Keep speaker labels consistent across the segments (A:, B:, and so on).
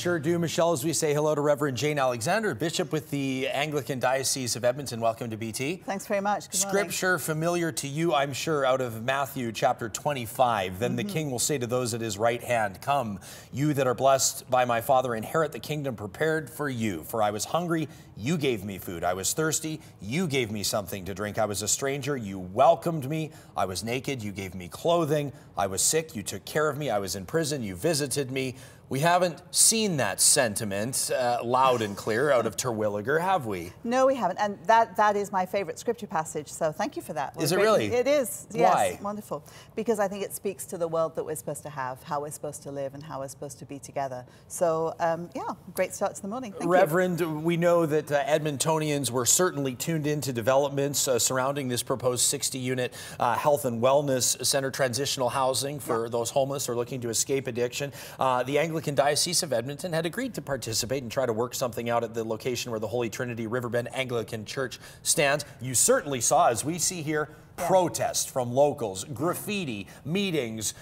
A: sure do, Michelle, as we say hello to Reverend Jane Alexander, Bishop with the Anglican Diocese of Edmonton. Welcome to BT.
B: Thanks very much. Good morning.
A: Scripture familiar to you, I'm sure, out of Matthew chapter 25. Then the king will say to those at his right hand, "Come, you that are blessed by my Father, inherit the kingdom prepared for you. For I was hungry, you gave me food. I was thirsty, you gave me something to drink. I was a stranger, you welcomed me. I was naked, you gave me clothing. I was sick, you took care of me. I was in prison, you visited me." We haven't seen that sentiment loud and clear out of Terwillagar, have we?
B: No, we haven't. And that is my favorite scripture passage, so thank you for that.
A: Is it really?
B: It is, yes.
A: Why?
B: Wonderful. Because I think it speaks to the world that we're supposed to have, how we're supposed to live and how we're supposed to be together. So, yeah, great start to the morning. Thank
A: Reverend,
B: you.
A: we know that Edmontonians were certainly tuned into developments surrounding this proposed 60-unit health and wellness center, transitional housing for those homeless or looking to escape addiction. The Anglican Diocese of Edmonton had agreed to participate and try to work something out at the location where the Holy Trinity Riverbend Anglican Church stands. You certainly saw, as we see here, protests from locals, graffiti, meetings,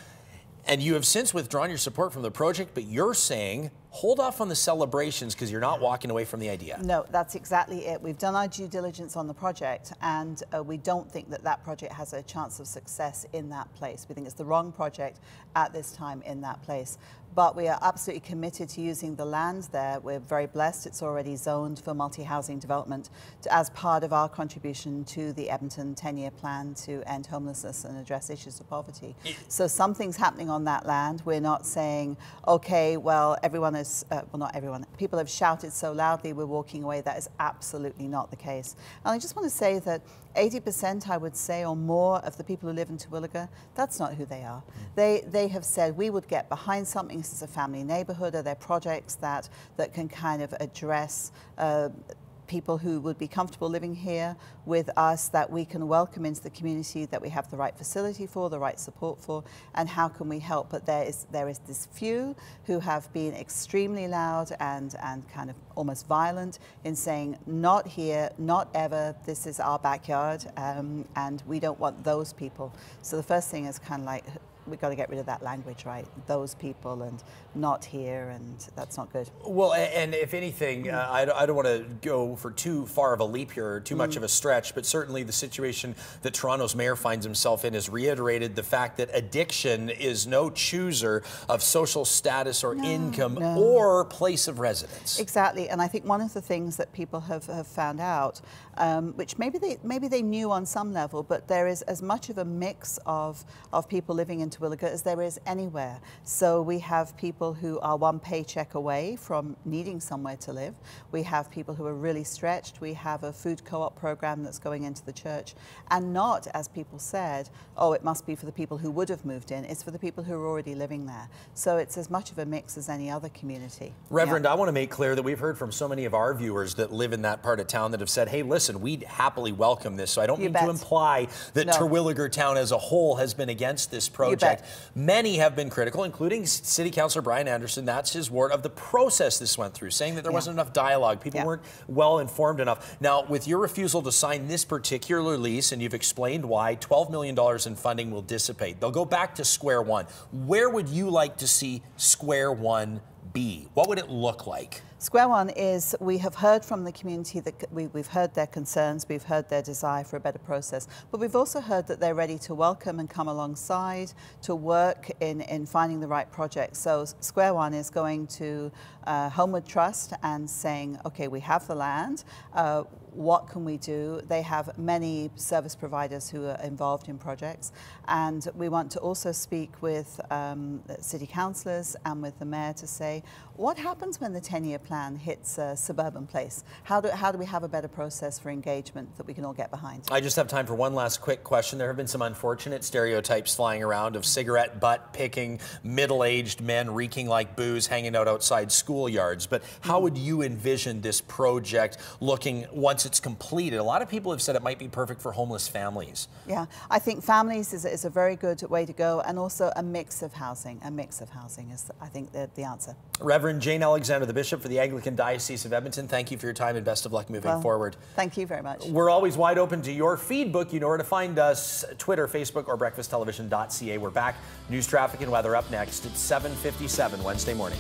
A: and you have since withdrawn your support from the project, but you're saying hold off on the celebrations because you're not walking away from the idea.
B: No, that's exactly it. We've done our due diligence on the project, and we don't think that that project has a chance of success in that place. We think it's the wrong project at this time in that place. But we are absolutely committed to using the land there. We're very blessed. It's already zoned for multi-housing development as part of our contribution to the Edmonton 10-year plan to end homelessness and address issues of poverty. So something's happening on that land. We're not saying, okay, well, everyone is, well, not everyone, people have shouted so loudly we're walking away. That is absolutely not the case. And I just want to say that 80%, I would say, or more of the people who live in Terwillagar, that's not who they are. They have said, we would get behind something. This is a family neighborhood. Are there projects that can kind of address people who would be comfortable living here with us, that we can welcome into the community, that we have the right facility for, the right support for, and how can we help? But there is this few who have been extremely loud and kind of almost violent in saying, not here, not ever, this is our backyard, and we don't want those people. So the first thing is kind of like, we've got to get rid of that language, right? Those people and not here, and that's not good.
A: Well, and if anything, I don't want to go for too far of a leap here, or too much of a stretch, but certainly the situation that Toronto's mayor finds himself in has reiterated the fact that addiction is no chooser of social status or income or place of residence.
B: Exactly, and I think one of the things that people have found out, which maybe they knew on some level, but there is as much of a mix of people living in Terwillagar as there is anywhere. So we have people who are one paycheck away from needing somewhere to live. We have people who are really stretched. We have a food co-op program that's going into the church, and not, as people said, oh, it must be for the people who would have moved in. It's for the people who are already living there. So it's as much of a mix as any other community.
A: Reverend, I want to make clear that we've heard from so many of our viewers that live in that part of town that have said, hey, listen, we'd happily welcome this. So I don't mean to imply that Terwillagar town as a whole has been against this project. Many have been critical, including City Councillor Brian Anderson, that's his ward, of the process this went through, saying that there wasn't enough dialogue. People weren't well informed enough. Now, with your refusal to sign this particular lease, and you've explained why, $12 million in funding will dissipate. They'll go back to square one. Where would you like to see square one be? What would it look like?
B: Square one is, we have heard from the community that we've heard their concerns, we've heard their desire for a better process, but we've also heard that they're ready to welcome and come alongside to work in finding the right project. So square one is going to Homeward Trust and saying, okay, we have the land, what can we do? They have many service providers who are involved in projects, and we want to also speak with city councillors and with the mayor to say, what happens when the 10-year plan hits a suburban place? How do we have a better process for engagement that we can all get behind?
A: I just have time for one last quick question. There have been some unfortunate stereotypes flying around of cigarette butt picking, middle-aged men reeking like booze hanging out outside schoolyards. But how would you envision this project looking once it's completed? A lot of people have said it might be perfect for homeless families.
B: Yeah, I think families is a very good way to go, and also a mix of housing. A mix of housing is, I think, the answer.
A: Reverend Jane Alexander, the Bishop for the Anglican Diocese of Edmonton, thank you for your time and best of luck moving forward.
B: Thank you very much.
A: We're always wide open to your feedback. You know where to find us, Twitter, Facebook, or breakfasttelevision.ca. We're back. News, traffic, and weather up next at 7:57 Wednesday morning.